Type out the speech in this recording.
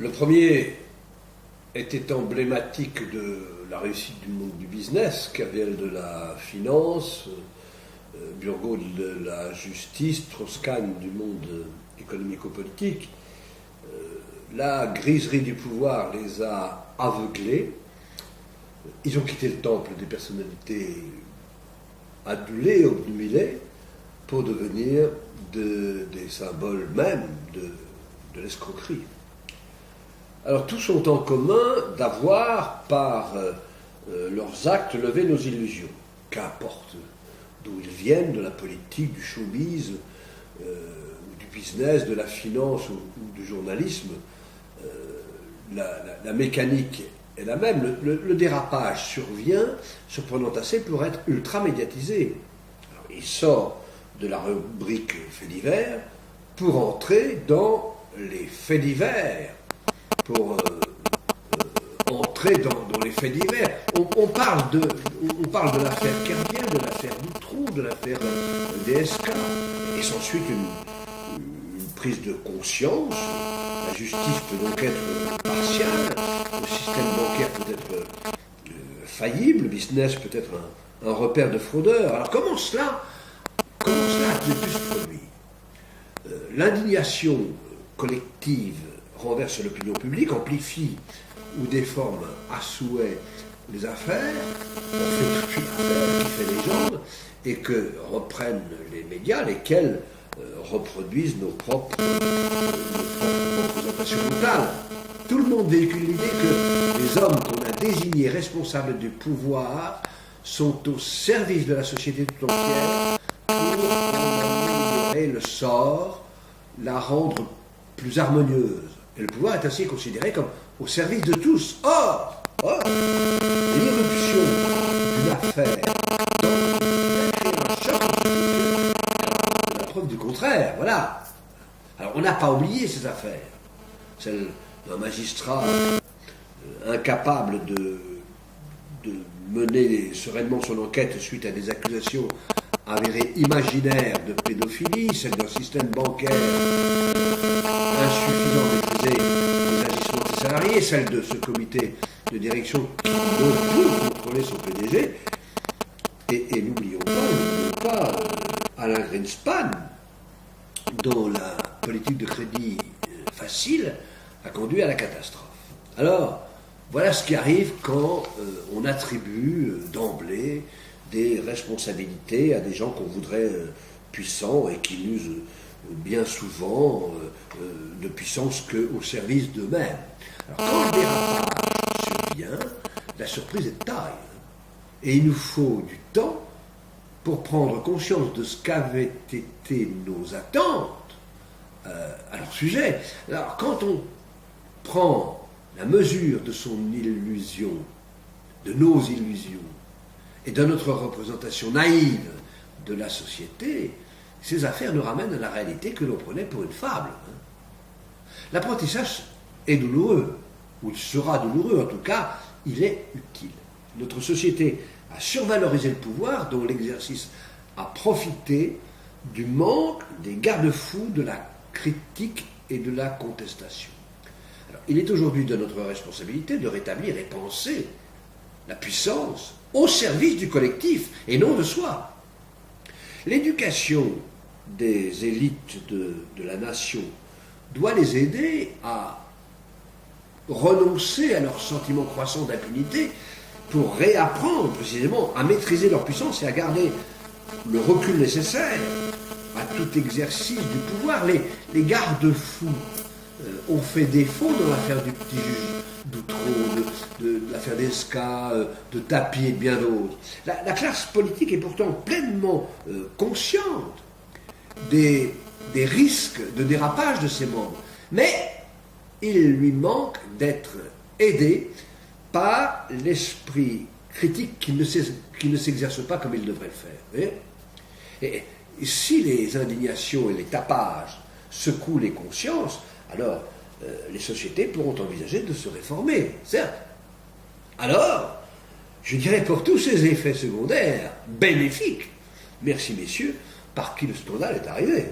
Le premier était emblématique de la réussite du monde du business, Cavell de la finance, Burgot de la justice, Strauss-Kahn du monde économico-politique. La griserie du pouvoir les a aveuglés. Ils ont quitté le temple des personnalités adulées, obnubilées, pour devenir des symboles même de l'escroquerie. Alors tous ont en commun d'avoir, par leurs actes, levé nos illusions. Qu'importe d'où ils viennent, de la politique, du showbiz, du business, de la finance ou du journalisme, la mécanique est la même. Le dérapage survient, surprenant assez, pour être ultra médiatisé. Alors, il sort de la rubrique faits divers pour entrer dans les faits divers, pour entrer dans les faits divers. On parle de l'affaire Kerviel, de l'affaire Dutroux, de l'affaire DSK, et s'ensuit une prise de conscience. La justice peut donc être partiale, le système bancaire peut être faillible, le business peut être un repère de fraudeurs. Alors comment cela a-t-il pu se produire? L'indignation collective renverse l'opinion publique, amplifie ou déforme à souhait les affaires, on fait toute une affaire qui fait légende, et que reprennent les médias, lesquels reproduisent nos propres représentations locales. Tout le monde véhicule l'idée que les hommes qu'on a désignés responsables du pouvoir sont au service de la société tout entière pour en améliorer le sort, la rendre plus harmonieuse. Et le pouvoir est ainsi considéré comme au service de tous. Or, l'irruption d'une affaire crée un choc, la preuve du contraire, voilà. Alors on n'a pas oublié ces affaires. Celle d'un magistrat incapable de mener sereinement son enquête suite à des accusations avérées imaginaires de pédophilie, celle d'un système bancaire insuffisant de maîtriser les agissements de ses salariés, celle de ce comité de direction qui ne peut contrôler son PDG. Et n'oublions pas Alain Greenspan, dont la politique de crédit facile a conduit à la catastrophe. Alors, voilà ce qui arrive quand on attribue d'emblée des responsabilités à des gens qu'on voudrait puissants et qui n'usent bien souvent de puissance qu'au service d'eux-mêmes. Alors quand le dérapage survient, la surprise est de taille. Et il nous faut du temps pour prendre conscience de ce qu'avaient été nos attentes à leur sujet. Alors quand on prend la mesure de son illusion, de nos illusions, et de notre représentation naïve de la société, ces affaires nous ramènent à la réalité que l'on prenait pour une fable. L'apprentissage est douloureux, ou il sera douloureux, en tout cas, il est utile. Notre société a survalorisé le pouvoir, dont l'exercice a profité du manque des garde-fous de la critique et de la contestation. Alors, il est aujourd'hui de notre responsabilité de rétablir et penser la puissance au service du collectif et non de soi. L'éducation des élites de la nation doit les aider à renoncer à leur sentiment croissant d'impunité pour réapprendre précisément à maîtriser leur puissance et à garder le recul nécessaire à tout exercice du pouvoir. Les garde-fous ont fait défaut dans l'affaire du petit juge Dutroux, de l'affaire d'Esca, de Tapie et de bien d'autres. La classe politique est pourtant pleinement consciente des risques de dérapage de ses membres. Mais il lui manque d'être aidé par l'esprit critique qui ne s'exerce pas comme il devrait le faire. Et si les indignations et les tapages secouent les consciences, alors les sociétés pourront envisager de se réformer, certes. Alors, je dirais pour tous ces effets secondaires bénéfiques, merci messieurs, par qui le scandale est arrivé.